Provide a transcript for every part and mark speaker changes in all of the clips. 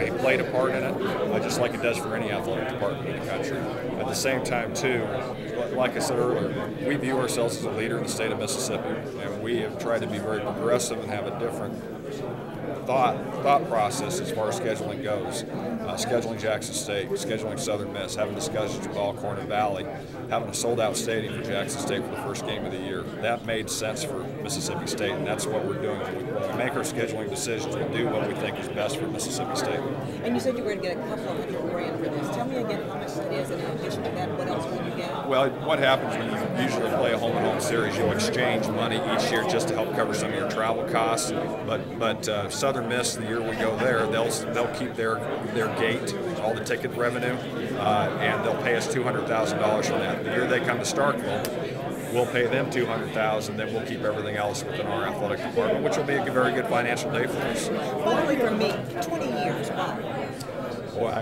Speaker 1: marketing played a part in it, just like it does for any athletic department in the country. At the same time, too, like I said earlier, we view ourselves as a leader in the state of Mississippi, and we have tried to be very progressive and have a different thought process as far as scheduling goes. Scheduling Jackson State, scheduling Southern Miss, having discussions with Alcorn and Valley, having a sold-out stadium for Jackson State for the first game of the year. That made sense for Mississippi State, and that's what we're doing. When we make our scheduling decisions, we'll do what we think is best for Mississippi State.
Speaker 2: And you said you were going to get a couple of $100,000 for this. Tell me again how much it is, and in addition to that, what else will you get?
Speaker 1: Well, what happens when you usually play a home-and-home series, you'll exchange money each year just to help cover some of your travel costs. But Southern Miss, the year we go there, they'll keep their gate, all the ticket revenue, and they'll pay us $200,000 from that. The year they come to Starkville, we'll pay them $200,000, then we'll keep everything else within our athletic department, which will be a very good financial day for us.
Speaker 2: Finally, for me, 20 years, wow.
Speaker 1: Well,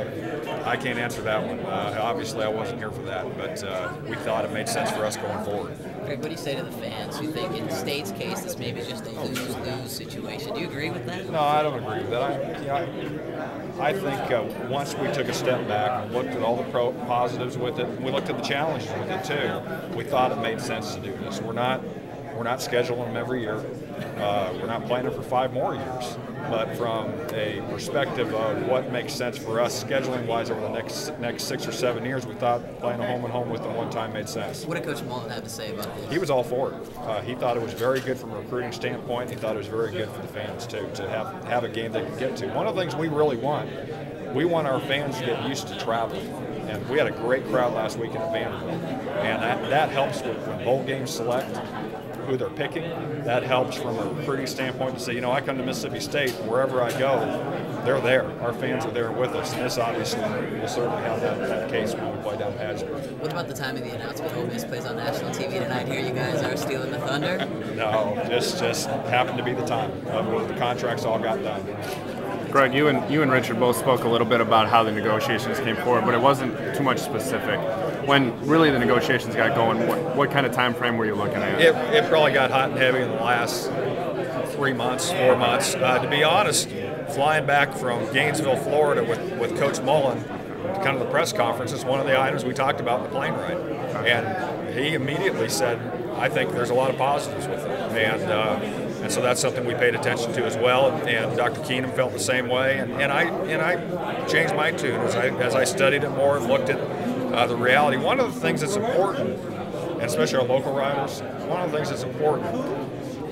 Speaker 1: I can't answer that one. Obviously, I wasn't here for that, but we thought it made sense for us going forward.
Speaker 3: Greg, what do you say to the fans who think in the state's case this may be just a lose-lose situation? Do you agree with that?
Speaker 1: No, I don't agree with that. I think once we took a step back and looked at all the positives with it, we looked at the challenges with it too. We thought it made sense to do this. We're not scheduling them every year. We're not planning for 5 more years. But from a perspective of what makes sense for us scheduling-wise over the next 6 or 7 years, we thought playing a home-and-home with them one time made sense.
Speaker 3: What did Coach Mullen have to say about this?
Speaker 1: He was all for it. He thought it was very good from a recruiting standpoint. He thought it was very good for the fans, too, to have a game they could get to. One of the things we really want, we want our fans to get used to traveling. And we had a great crowd last weekend at Vanderbilt. And that helps when bowl games select who they're picking. That helps from a recruiting standpoint to say, I come to Mississippi State, wherever I go, they're there. Our fans are there with us, and this obviously will certainly have that case when we play down Hattiesburg.
Speaker 3: What about the time of the announcement? Ole Miss plays on national TV tonight. Here you guys are stealing the thunder?
Speaker 1: No, just happened to be the time when the contracts all got done.
Speaker 4: Greg, you and Richard both spoke a little bit about how the negotiations came forward, but it wasn't too much specific. When really the negotiations got going, what kind of time frame were you looking at?
Speaker 1: It probably got hot and heavy in the last 3 months, 4 months. To be honest, flying back from Gainesville, Florida with Coach Mullen to come to the press conference is one of the items we talked about in the plane ride. And he immediately said, I think there's a lot of positives with it. And so that's something we paid attention to as well. And Dr. Keenum felt the same way. And I changed my tune as I studied it more and looked at the reality. One of the things that's important, and especially our local riders, one of the things that's important,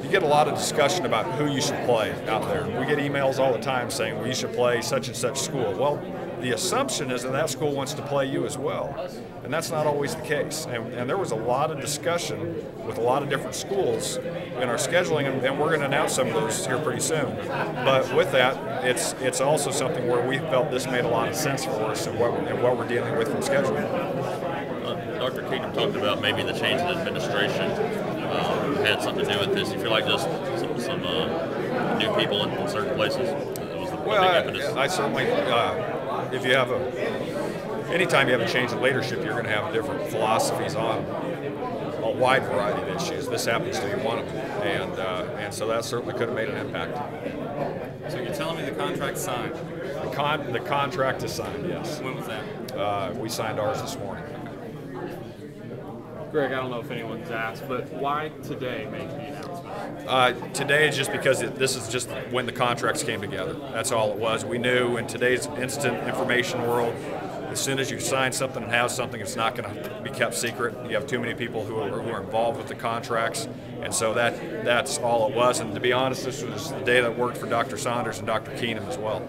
Speaker 1: you get a lot of discussion about who you should play out there. We get emails all the time saying, well, you should play such and such school. Well, the assumption is that school wants to play you as well. And that's not always the case. And there was a lot of discussion with a lot of different schools in our scheduling, and we're going to announce some of those here pretty soon. But with that, it's also something where we felt this made a lot of sense for us and what we're dealing with from scheduling.
Speaker 5: Dr. Keenum talked about maybe the change in administration had something to do with this. You feel like just some new people in certain places?
Speaker 1: I certainly, if you have anytime you have a change in leadership, you're going to have different philosophies on a wide variety of issues. This happens to be one of them, and so that certainly could have made an impact.
Speaker 6: So you're telling me the contract's signed?
Speaker 1: The contract is signed, yes.
Speaker 6: When was that?
Speaker 1: We signed ours this morning.
Speaker 4: Greg, I don't know if anyone's asked, but why today make the announcement?
Speaker 1: Today is just because this is just when the contracts came together. That's all it was. We knew in today's instant information world, as soon as you sign something and have something, it's not going to be kept secret. You have too many people who are involved with the contracts, and so that's all it was. And to be honest, this was the day that worked for Dr. Saunders and Dr. Keenum as well.